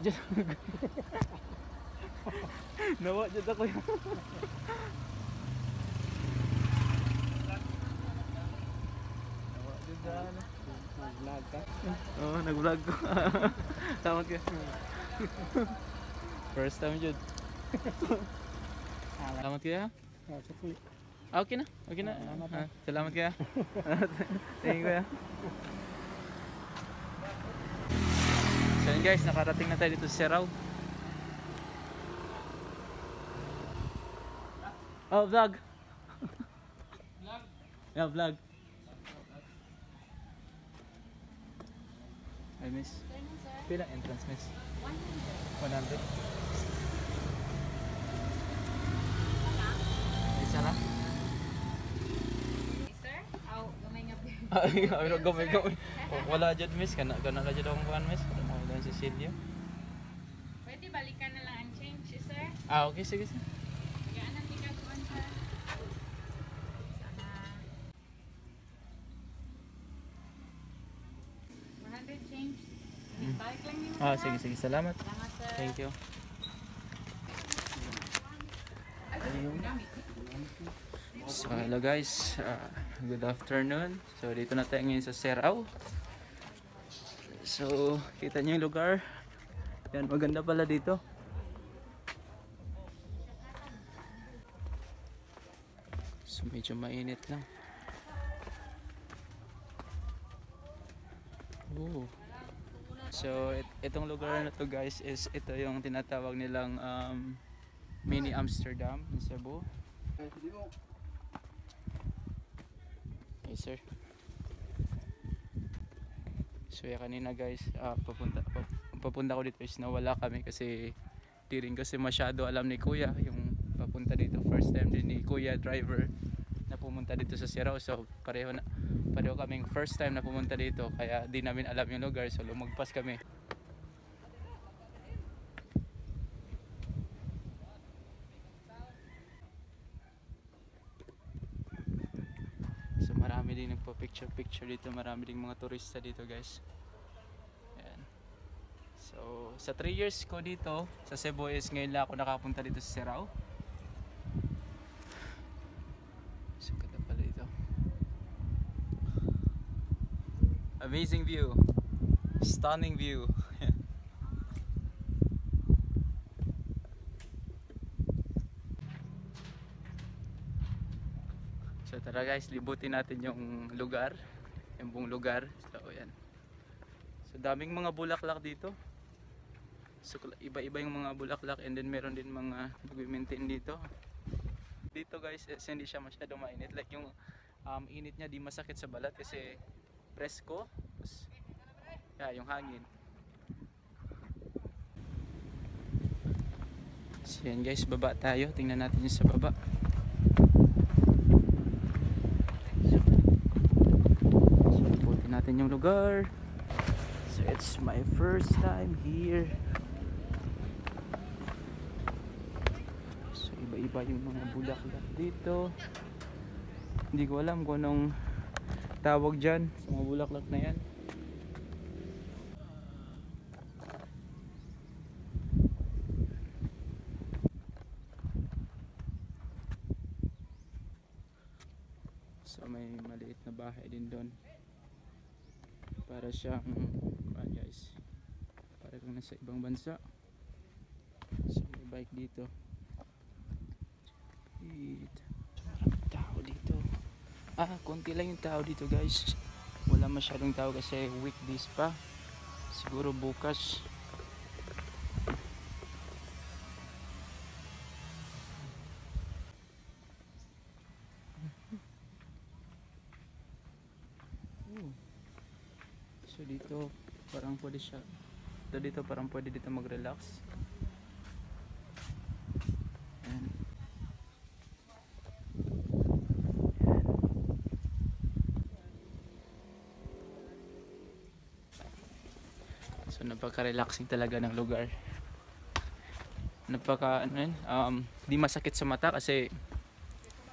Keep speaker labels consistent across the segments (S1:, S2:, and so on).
S1: Dyan. Nawa dyan ako yun. Nawa dyan dyan.
S2: Nag-vlog ka?
S1: Oo, nag-vlog ko. Tama ka. First time dyan. Salamat kaya.
S2: Sukli.
S1: Okay na. Okay na. Salamat kaya. Thank you kaya. So yun guys, nakarating na tayo dito sa Serao. Oh, vlog. Vlog? Yeah, vlog. Ay, miss. Pila entrance, miss? 100. 100? Isa na?
S3: Sir? Aw, gamay nga.
S1: Ay, gamay. Wala dyan, miss. Kana ka dyan akong kuhan, miss. Wala mo dyan si Silvio.
S3: Pwede balikan na lang ang change, sir.
S1: Ah, okay. Sige.
S3: Gaan ang tigas ko, sir. Sana. 100 change. Balik lang yun.
S1: Ah, sige. Salamat.
S3: Salamat, sir.
S1: Thank you. So hello guys, good afternoon. So dito na tayo ngayon sa Serao. So kita niyo yung lugar. Yan, maganda pala dito. So medyo mainit lang. Oh. So itong lugar na to guys is ito yung tinatawag nilang mini Amsterdam in Cebu. Hey sir. So kanina guys, papunta ko dito is nawala kami kasi di rin kasi masyado alam ni Kuya yung papunta dito. First time din ni Kuya driver na pumunta dito sa Serao. So pareho kaming first time na pumunta dito kaya di namin alam yung lugar, so lumagpas kami. So marami din nagpa-picture dito, marami din mga turista dito guys. Ayan. So sa 3 years ko dito sa Cebu is ngayon lang ako nakapunta dito sa Serao. So ganda pala ito. Amazing view. Stunning view. So tara guys, libutin natin yung lugar, yung buong lugar. So ayan. So daming mga bulaklak dito. So iba-iba yung mga bulaklak, and then meron din mga nag-maintain dito. Dito guys, hindi siya masyadong mainit. Like yung init niya di masakit sa balat kasi presko. Yeah, yung hangin. So yan guys, baba tayo. Tingnan natin yung sa baba. Natin yung lugar. So it's my first time here. So iba-iba yung mga bulaklak dito. Hindi ko alam kung anong tawag dyan sa mga bulaklak na yan. So may maliit na bahay din doon. Para siyang guys, para kang nasa ibang bansa. So may bike dito. Maraming tao dito. Konti lang yung tao dito guys. Wala masyadong tao kasi weekdays pa. Siguro bukas. So dito parang pwede siya. Dito parang pwede dito mag-relax. Ayan. So napaka-relaxing talaga ng lugar. Di masakit sa mata kasi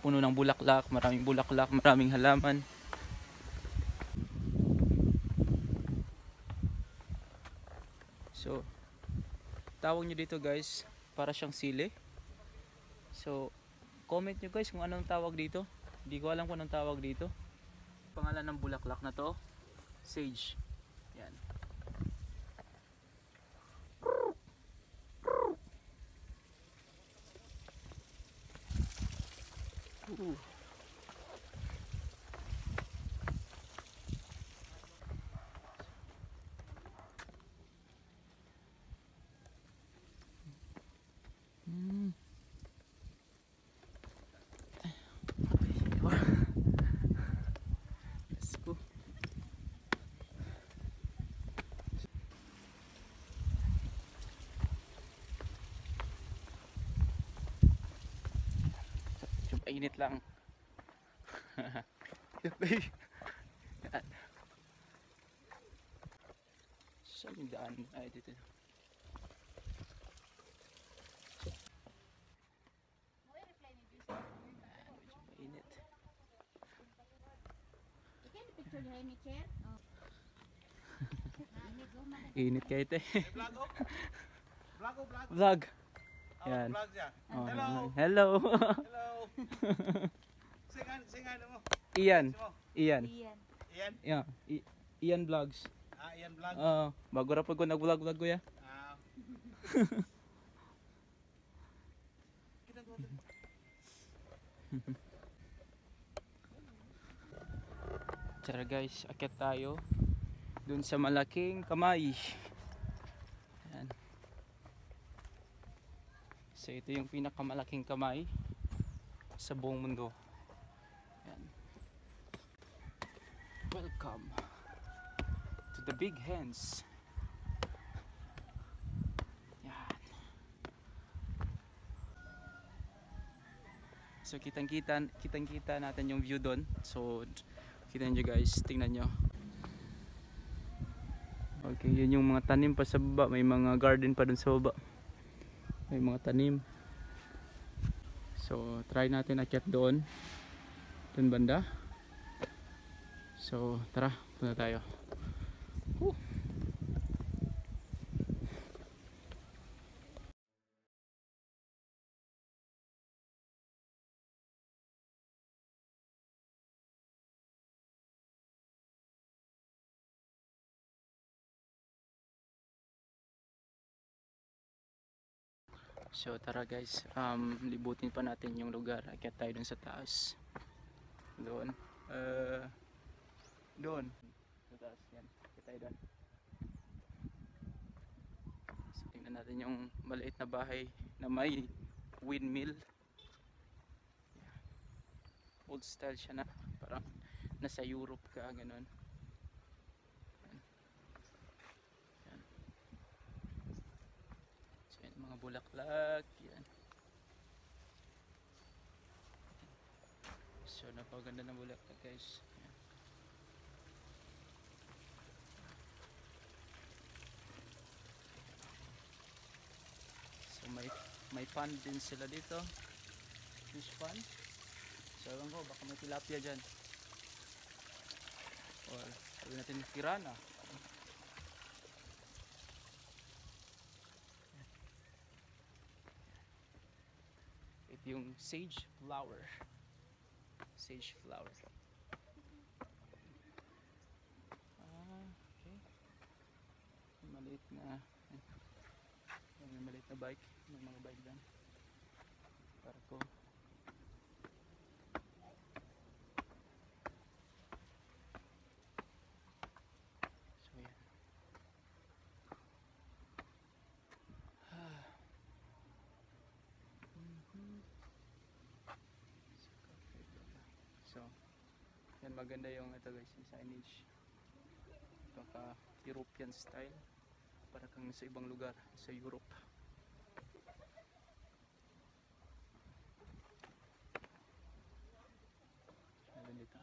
S1: puno ng bulaklak, maraming halaman. So tawag nyo dito guys, para siyang sili. So, comment nyo guys kung anong tawag dito. Hindi ko alam kung anong tawag dito. Pangalan ng bulaklak na to, sage. Yan. Let's go. Init lang. Yan. Saan yung daan? Ay, dito. Medyo mainit.
S3: Picture ni Jaime Chair. Oh.
S1: Init kayo ito.
S2: Vlog.
S1: Vlog. Yan.
S2: Vlog siya.
S1: Oh,
S2: Hello.
S1: Hello.
S2: Hello. Singan mo.
S1: Ian.
S2: Simo.
S1: Ian.
S3: Iyan.
S2: Iyan.
S1: Yeah. Ian Vlogs.
S2: Iyan vlog.
S1: Bago ra pag ko nag-vlog kuya.
S2: Kita ko.
S1: Tara guys, akyat tayo dun sa malaking kamay. Ayan. So ito yung pinakamalaking kamay sa buong mundo. Ayan. Welcome to the big hands. Yan. So kitang-kita natin yung view doon. So kita nyo guys, tingnan nyo. Okay, yun yung mga tanim pa sa baba. May mga garden pa dun sa baba. May mga tanim. So try natin akyat doon. Doon banda. So tara, punta tayo. Woo! So tara guys, libutin pa natin yung lugar. Akyat tayo dun sa taas. Doon. Doon. Sa taas yan. Akyat tayo doon. So tingnan natin yung maliit na bahay na may windmill. Old style siya na. Parang nasa Europe ka, ganun. Mga bulaklak yan. So napaganda ng bulaklak guys. Yan. So may pond din sila dito, fish pond. So ewan ko, baka may tilapia dyan, or sabi natin piranha. Yung sage flower. Okay. Maliit na may maliit na bike. May mga bike dyan. Parko. So yan. So, yan, maganda yung ito guys, yung signage. Baka European style. Para kang sa ibang lugar sa Europe. Maganda dito.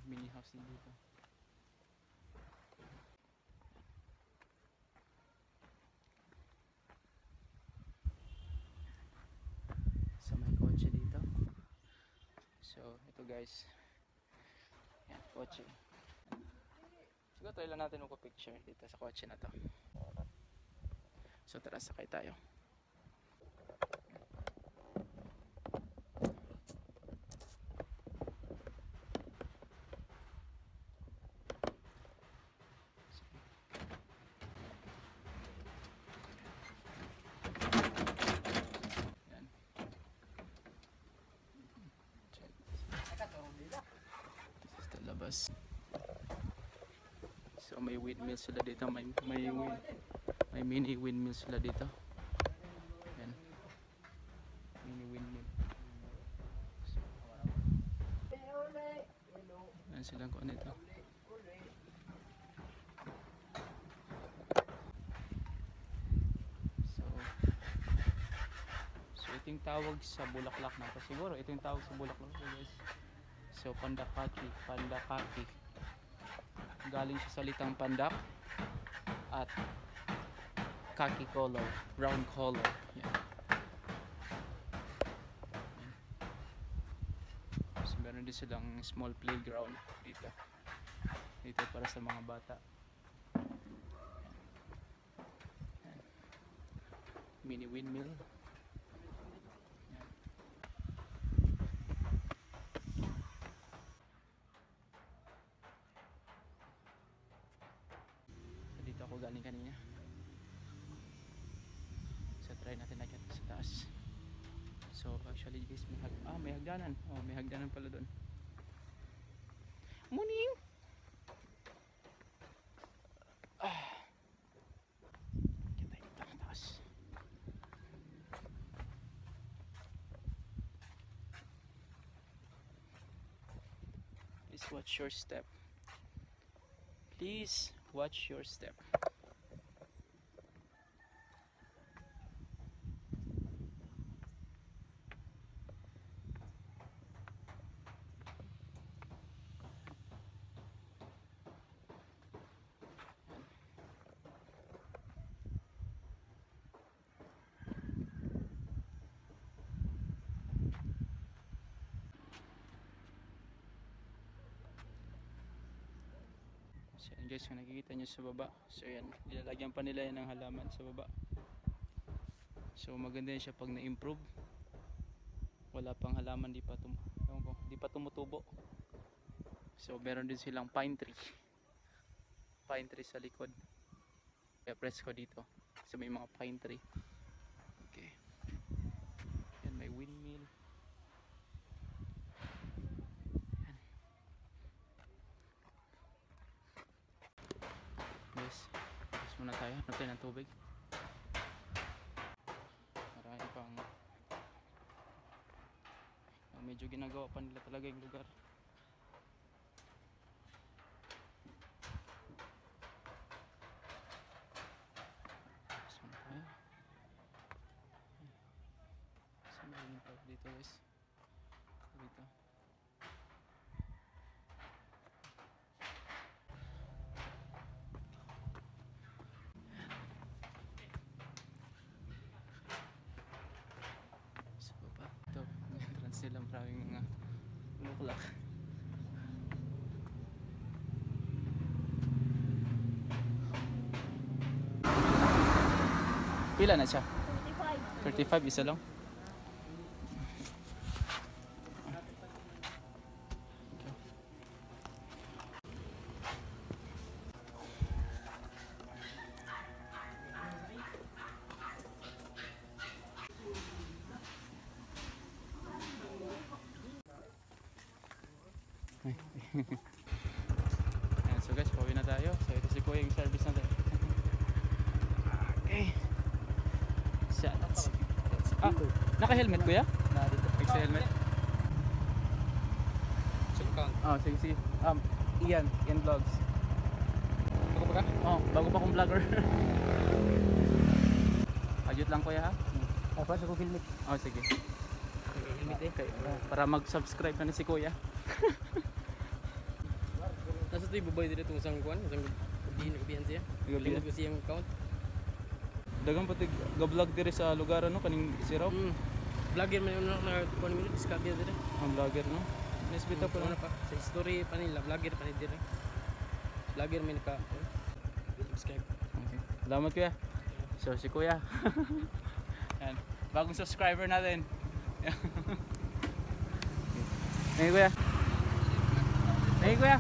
S1: Mini house din dito. So may kotse dito. So ito guys, yan, kotse. Siguro try lang natin magpa-picture dito sa kotse na to. So tara, sakay tayo. Yan. This is the labas. So may windmill sila dito, may mini windmill sila dito. Yan. Mini windmill. Yan silang kuha nito. So ito yung tawag sa bulaklak na ito. Siguro ito yung tawag sa bulaklak na ito, guys. So pandakaki. Galing sa salitang pandak at khaki color, brown color. Yan. So meron din silang small playground dito. Dito para sa mga bata. Yan. Mini windmill. Dito ako galing kanina. So try natin agad sa taas. So actually guys, may hagdanan. Oh, may hagdanan pala doon. Morning. Kita dito ang taas. Please watch your step. Please watch your step. So yan guys, kung nakikita nyo sa baba, so yan, nilalagyan pa nila yan ng halaman sa baba. So maganda yan siya pag na-improve. Wala pang halaman, di pa tumutubo. So meron din silang pine tree sa likod. Kaya press ko dito, so may mga pine tree. Okay, yan, may windmill. Guys muna tayo, hanap tayo ng tubig. Marami pang medyo ginagawa pa nila talaga yung lugar. Guys muna tayo. Saan ba yung park dito guys? Dito. Sila maraming mga bulaklak. Pila na siya? 35 isa lang. Ayan, so guys, pauwi na tayo. So ito si Kuya yung service natin. Okay. Shots. Naka-helmet Kuya? Naka-helmet. Oh, sige. Ian Vlogs. Bago pa ka? Oh, bago pa akong vlogger. Ayot lang Kuya ha?
S2: Dapat ako filmit.
S1: Oh, sige. Helmet eh. Okay. Para mag-subscribe na si Kuya.
S4: Nasa ito ibabay dito itong isang kuwan, isang gabihan siya. Lingkod ko siyang account.
S1: Dagang pati ga-vlog dire sa lugar ano kaning Siraw.
S4: Vlogger man yung na 1 minute, discard dito.
S1: Ang vlogger no. Nesbita po
S4: Ano
S1: na.
S4: pa, sa history pa nila, vlogger pa nila. vlogger may naka subscribe.
S1: Okay. Salamat kuya. So si kuya. Yan. Bagong subscriber natin. Thank you kuya. Thank you kuya.